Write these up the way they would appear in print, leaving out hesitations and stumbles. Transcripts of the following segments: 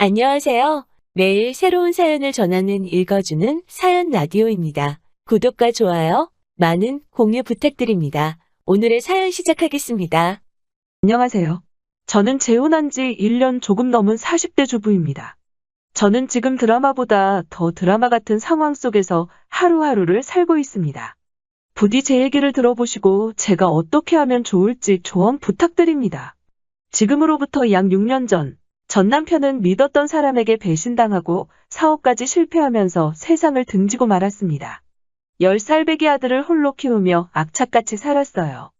안녕하세요. 매일 새로운 사연을 전하는 읽어주는 사연 라디오입니다. 구독과 좋아요, 많은 공유 부탁드립니다. 오늘의 사연 시작하겠습니다. 안녕하세요. 저는 재혼한 지 1년 조금 넘은 40대 주부입니다. 저는 지금 드라마보다 더 드라마 같은 상황 속에서 하루하루를 살고 있습니다. 부디 제 얘기를 들어보시고 제가 어떻게 하면 좋을지 조언 부탁드립니다. 지금으로부터 약 6년 전 남편은 믿었던 사람에게 배신당하고 사업까지 실패하면서 세상을 등지고 말았습니다. 10살 배기 아들을 홀로 키우며 악착같이 살았어요.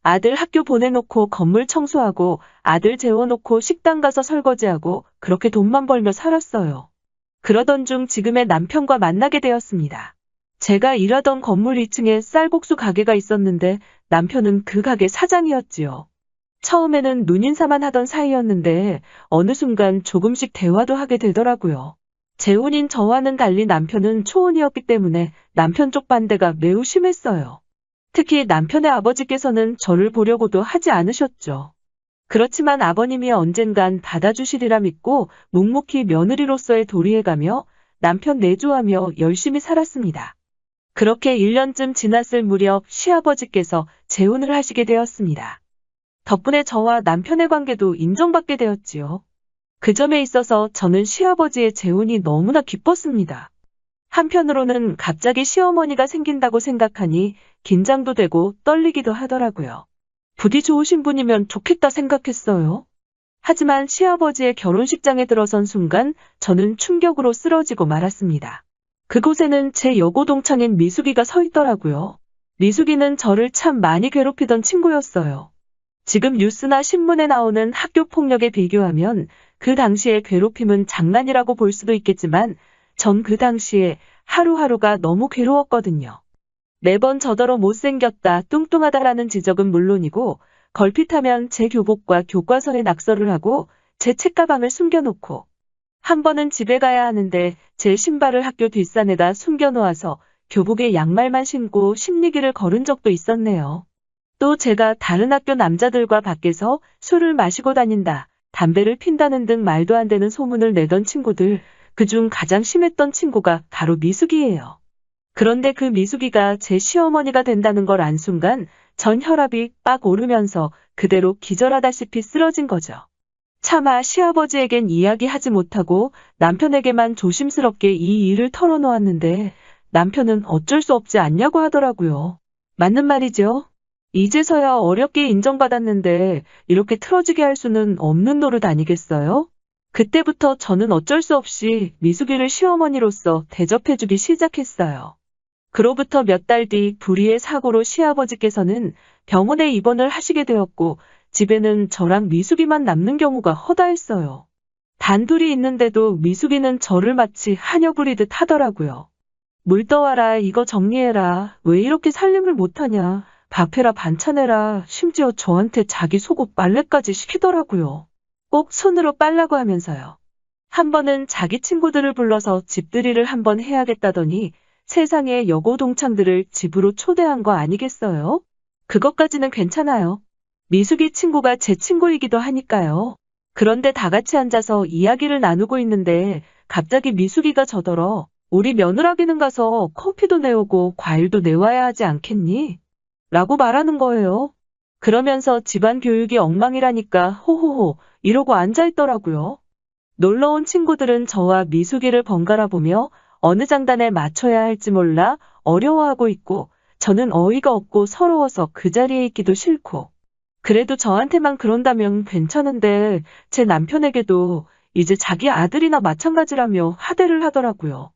아들 학교 보내놓고 건물 청소하고 아들 재워놓고 식당 가서 설거지하고 그렇게 돈만 벌며 살았어요. 그러던 중 지금의 남편과 만나게 되었습니다. 제가 일하던 건물 2층에 쌀국수 가게가 있었는데 남편은 그 가게 사장이었지요. 처음에는 눈인사만 하던 사이였는데 어느 순간 조금씩 대화도 하게 되더라고요. 재혼인 저와는 달리 남편은 초혼이었기 때문에 남편 쪽 반대가 매우 심했어요. 특히 남편의 아버지께서는 저를 보려고도 하지 않으셨죠. 그렇지만 아버님이 언젠간 받아주시리라 믿고 묵묵히 며느리로서의 도리해가며 남편 내조하며 열심히 살았습니다. 그렇게 1년쯤 지났을 무렵 시아버지께서 재혼을 하시게 되었습니다. 덕분에 저와 남편의 관계도 인정받게 되었지요. 그 점에 있어서 저는 시아버지의 재혼이 너무나 기뻤습니다. 한편으로는 갑자기 시어머니가 생긴다고 생각하니 긴장도 되고 떨리기도 하더라고요. 부디 좋으신 분이면 좋겠다 생각했어요. 하지만 시아버지의 결혼식장에 들어선 순간 저는 충격으로 쓰러지고 말았습니다. 그곳에는 제 여고 동창인 미숙이가 서 있더라고요. 미숙이는 저를 참 많이 괴롭히던 친구였어요. 지금 뉴스나 신문에 나오는 학교 폭력에 비교하면 그 당시의 괴롭힘은 장난이라고 볼 수도 있겠지만 전 그 당시에 하루하루가 너무 괴로웠거든요. 매번 저더러 못생겼다, 뚱뚱하다라는 지적은 물론이고 걸핏하면 제 교복과 교과서에 낙서를 하고 제 책가방을 숨겨놓고 한 번은 집에 가야 하는데 제 신발을 학교 뒷산에다 숨겨놓아서 교복에 양말만 신고 심리기를 걸은 적도 있었네요. 또 제가 다른 학교 남자들과 밖에서 술을 마시고 다닌다, 담배를 핀다는 등 말도 안 되는 소문을 내던 친구들, 그중 가장 심했던 친구가 바로 미숙이에요. 그런데 그 미숙이가 제 시어머니가 된다는 걸 안 순간 전 혈압이 빡 오르면서 그대로 기절하다시피 쓰러진 거죠. 차마 시아버지에겐 이야기하지 못하고 남편에게만 조심스럽게 이 일을 털어놓았는데 남편은 어쩔 수 없지 않냐고 하더라고요. 맞는 말이죠. 이제서야 어렵게 인정받았는데 이렇게 틀어지게 할 수는 없는 노릇 아니겠어요? 그때부터 저는 어쩔 수 없이 미숙이를 시어머니로서 대접해주기 시작했어요. 그로부터 몇 달 뒤 불의의 사고로 시아버지께서는 병원에 입원을 하시게 되었고 집에는 저랑 미숙이만 남는 경우가 허다했어요. 단둘이 있는데도 미숙이는 저를 마치 하녀 부리듯 하더라고요. 물 떠와라, 이거 정리해라, 왜 이렇게 살림을 못하냐, 밥해라, 반찬해라, 심지어 저한테 자기 속옷 빨래까지 시키더라고요. 꼭 손으로 빨라고 하면서요. 한 번은 자기 친구들을 불러서 집들이를 한번 해야겠다더니 세상에 여고 동창들을 집으로 초대한 거 아니겠어요? 그것까지는 괜찮아요. 미숙이 친구가 제 친구이기도 하니까요. 그런데 다 같이 앉아서 이야기를 나누고 있는데 갑자기 미숙이가 저더러 우리 며느라기는 가서 커피도 내오고 과일도 내와야 하지 않겠니? 라고 말하는 거예요. 그러면서 집안 교육이 엉망이라니까 호호호 이러고 앉아있더라고요. 놀러온 친구들은 저와 미숙이를 번갈아 보며 어느 장단에 맞춰야 할지 몰라 어려워하고 있고 저는 어이가 없고 서러워서 그 자리에 있기도 싫고 그래도 저한테만 그런다면 괜찮은데 제 남편에게도 이제 자기 아들이나 마찬가지라며 하대를 하더라고요.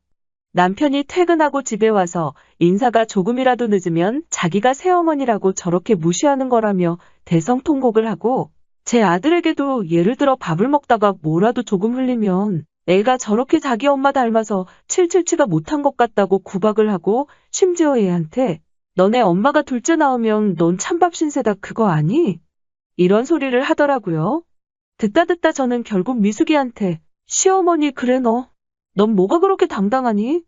남편이 퇴근하고 집에 와서 인사가 조금이라도 늦으면 자기가 새어머니라고 저렇게 무시하는 거라며 대성통곡을 하고 제 아들에게도 예를 들어 밥을 먹다가 뭐라도 조금 흘리면 애가 저렇게 자기 엄마 닮아서 칠칠치가 못한 것 같다고 구박을 하고 심지어 애한테 너네 엄마가 둘째 나오면 넌 찬밥 신세다 그거 아니? 이런 소리를 하더라고요. 듣다 저는 결국 미숙이한테 시어머니 그래 넌 뭐가 그렇게 당당하니?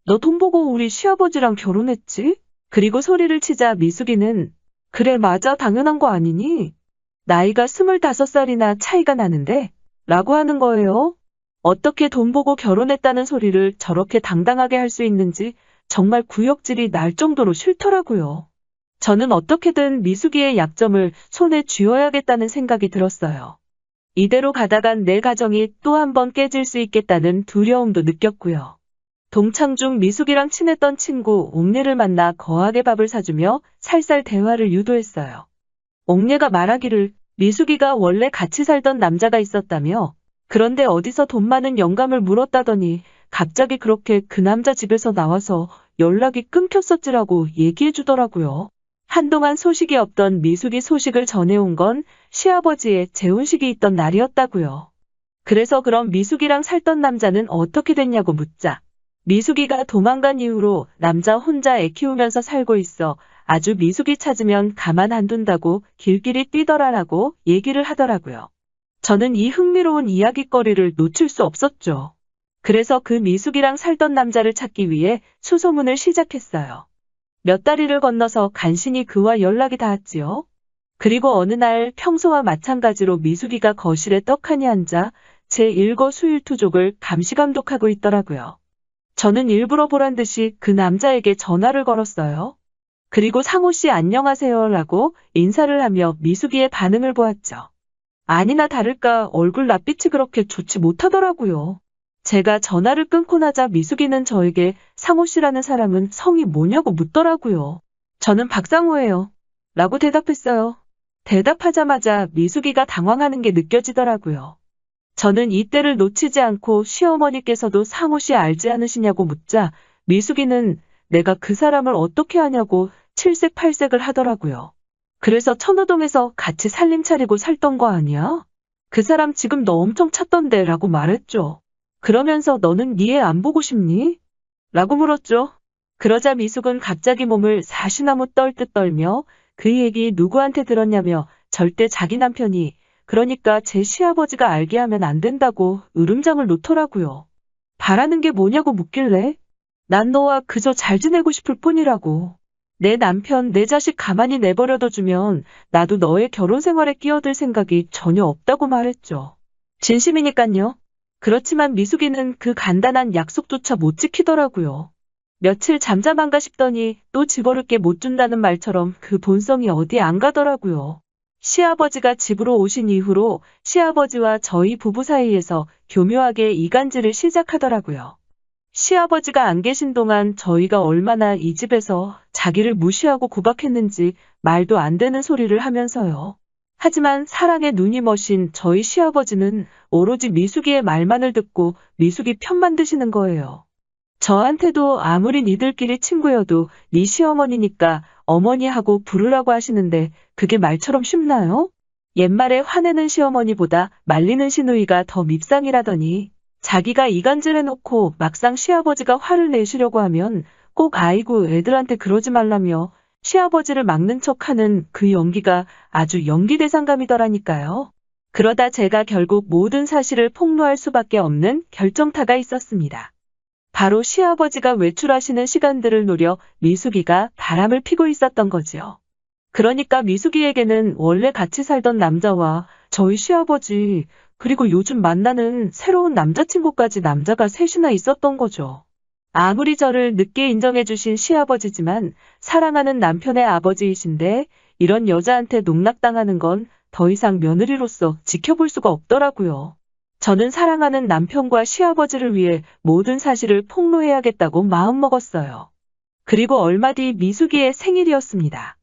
너 돈 보고 우리 시아버지랑 결혼했지? 그리고 소리를 치자 미숙이는 그래 맞아 당연한 거 아니니? 나이가 25살이나 차이가 나는데? 라고 하는 거예요. 어떻게 돈 보고 결혼했다는 소리를 저렇게 당당하게 할 수 있는지 정말 구역질이 날 정도로 싫더라고요. 저는 어떻게든 미숙이의 약점을 손에 쥐어야겠다는 생각이 들었어요. 이대로 가다간 내 가정이 또 한 번 깨질 수 있겠다는 두려움도 느꼈고요. 동창 중 미숙이랑 친했던 친구 옥례를 만나 거하게 밥을 사주며 살살 대화를 유도했어요. 옥례가 말하기를 미숙이가 원래 같이 살던 남자가 있었다며, 그런데 어디서 돈 많은 영감을 물었다더니 갑자기 그렇게 그 남자 집에서 나와서 연락이 끊겼었지라고 얘기해 주더라고요. 한동안 소식이 없던 미숙이 소식을 전해온 건 시아버지의 재혼식이 있던 날이었다고요. 그래서 그럼 미숙이랑 살던 남자는 어떻게 됐냐고 묻자, 미숙이가 도망간 이후로 남자 혼자 애 키우면서 살고 있어 아주 미숙이 찾으면 가만 안 둔다고 길길이 뛰더라라고 얘기를 하더라고요. 저는 이 흥미로운 이야깃거리를 놓칠 수 없었죠. 그래서 그 미숙이랑 살던 남자를 찾기 위해 수소문을 시작했어요. 몇 다리를 건너서 간신히 그와 연락이 닿았지요. 그리고 어느 날 평소와 마찬가지로 미숙이가 거실에 떡하니 앉아 제 일거수일투족을 감시감독하고 있더라고요. 저는 일부러 보란 듯이 그 남자에게 전화를 걸었어요. 그리고 상호 씨 안녕하세요라고 인사를 하며 미숙이의 반응을 보았죠. 아니나 다를까 얼굴 낯빛이 그렇게 좋지 못하더라고요. 제가 전화를 끊고 나자 미숙이는 저에게 상호 씨라는 사람은 성이 뭐냐고 묻더라고요. 저는 박상호예요. 라고 대답했어요. 대답하자마자 미숙이가 당황하는 게 느껴지더라고요. 저는 이때를 놓치지 않고 시어머니께서도 상호 씨 알지 않으시냐고 묻자 미숙이는 내가 그 사람을 어떻게 아냐고 칠색팔색을 하더라고요. 그래서 천호동에서 같이 살림 차리고 살던 거 아니야? 그 사람 지금 너 엄청 찾던데 라고 말했죠. 그러면서 너는 네 애 안 보고 싶니? 라고 물었죠. 그러자 미숙은 갑자기 몸을 사시나무 떨듯 떨며 그 얘기 누구한테 들었냐며 절대 자기 남편이, 그러니까 제 시아버지가 알게 하면 안 된다고 으름장을 놓더라고요. 바라는 게 뭐냐고 묻길래 난 너와 그저 잘 지내고 싶을 뿐이라고. 내 남편, 내 자식 가만히 내버려둬 주면 나도 너의 결혼 생활에 끼어들 생각이 전혀 없다고 말했죠. 진심이니깐요. 그렇지만 미숙이는 그 간단한 약속조차 못 지키더라고요. 며칠 잠잠한가 싶더니 또 집어를 게 못 준다는 말처럼 그 본성이 어디 안 가더라고요. 시아버지가 집으로 오신 이후로 시아버지와 저희 부부 사이에서 교묘하게 이간질을 시작하더라고요. 시아버지가 안 계신 동안 저희가 얼마나 이 집에서 자기를 무시하고 구박했는지 말도 안 되는 소리를 하면서요. 하지만 사랑에 눈이 머신 저희 시아버지는 오로지 미숙이의 말만을 듣고 미숙이 편만 드시는 거예요. 저한테도 아무리 니들끼리 친구여도 네 시어머니니까 어머니 하고 부르라고 하시는데 그게 말처럼 쉽나요? 옛말에 화내는 시어머니보다 말리는 시누이가 더 밉상이라더니 자기가 이간질해놓고 막상 시아버지가 화를 내시려고 하면 꼭 아이고 애들한테 그러지 말라며 시아버지를 막는 척하는 그 연기가 아주 연기 대상감이더라니까요. 그러다 제가 결국 모든 사실을 폭로할 수밖에 없는 결정타가 있었습니다. 바로 시아버지가 외출하시는 시간들을 노려 미숙이가 바람을 피고 있었던 거지요. 그러니까 미숙이에게는 원래 같이 살던 남자와 저희 시아버지, 그리고 요즘 만나는 새로운 남자친구까지 남자가 셋이나 있었던 거죠. 아무리 저를 늦게 인정해주신 시아버지지만 사랑하는 남편의 아버지이신데 이런 여자한테 농락당하는 건 더 이상 며느리로서 지켜볼 수가 없더라고요. 저는 사랑하는 남편과 시아버지를 위해 모든 사실을 폭로해야겠다고 마음먹었어요. 그리고 얼마 뒤 미숙이의 생일이었습니다.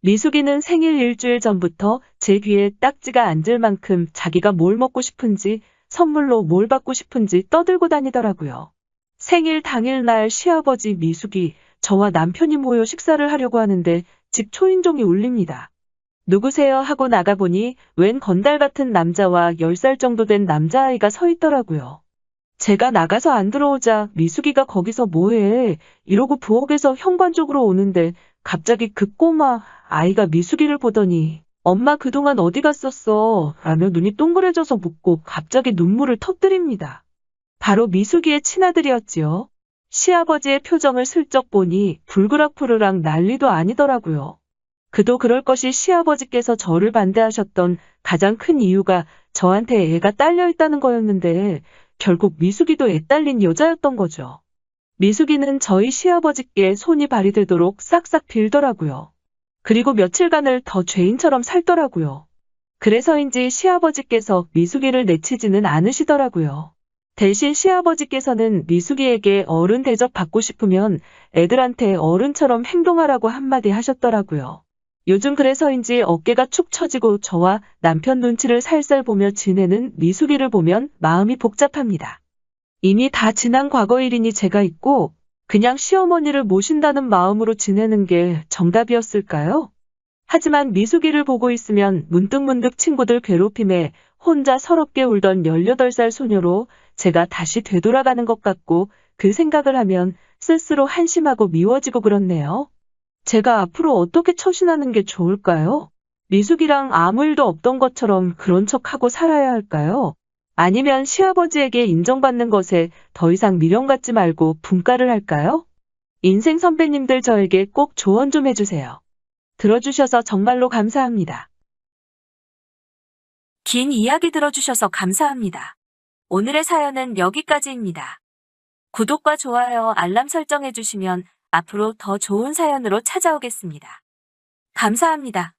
미숙이는 생일 일주일 전부터 제 귀에 딱지가 앉을 만큼 자기가 뭘 먹고 싶은지, 선물로 뭘 받고 싶은지 떠들고 다니더라고요. 생일 당일날 시아버지 미숙이 저와 남편이 모여 식사를 하려고 하는데 집 초인종이 울립니다. 누구세요? 하고 나가보니 웬 건달 같은 남자와 10살 정도 된 남자아이가 서 있더라고요. 제가 나가서 안 들어오자 미숙이가 거기서 뭐해? 이러고 부엌에서 현관 쪽으로 오는데 갑자기 그 꼬마 아이가 미숙이를 보더니 엄마 그동안 어디 갔었어? 라며 눈이 동그래져서 묻고 갑자기 눈물을 터뜨립니다. 바로 미숙이의 친아들이었지요. 시아버지의 표정을 슬쩍 보니 불그락푸르락 난리도 아니더라고요. 그도 그럴 것이 시아버지께서 저를 반대하셨던 가장 큰 이유가 저한테 애가 딸려 있다는 거였는데 결국 미숙이도 애딸린 여자였던 거죠. 미숙이는 저희 시아버지께 손이 발이되도록 싹싹 빌더라고요. 그리고 며칠간을 더 죄인처럼 살더라고요. 그래서인지 시아버지께서 미숙이를 내치지는 않으시더라고요. 대신 시아버지께서는 미숙이에게 어른 대접 받고 싶으면 애들한테 어른처럼 행동하라고 한마디 하셨더라고요. 요즘 그래서인지 어깨가 축 처지고 저와 남편 눈치를 살살 보며 지내는 미숙이를 보면 마음이 복잡합니다. 이미 다 지난 과거 일이니 제가 있고 그냥 시어머니를 모신다는 마음으로 지내는 게 정답이었을까요? 하지만 미숙이를 보고 있으면 문득문득 친구들 괴롭힘에 혼자 서럽게 울던 18살 소녀로 제가 다시 되돌아가는 것 같고 그 생각을 하면 쓸쓸로 한심하고 미워지고 그렇네요. 제가 앞으로 어떻게 처신하는 게 좋을까요? 미숙이랑 아무 일도 없던 것처럼 그런 척하고 살아야 할까요? 아니면 시아버지에게 인정받는 것에 더 이상 미련 갖지 말고 분가를 할까요? 인생 선배님들 저에게 꼭 조언 좀 해주세요. 들어주셔서 정말로 감사합니다. 긴 이야기 들어주셔서 감사합니다. 오늘의 사연은 여기까지입니다. 구독과 좋아요, 알람 설정해주시면 앞으로 더 좋은 사연으로 찾아오겠습니다. 감사합니다.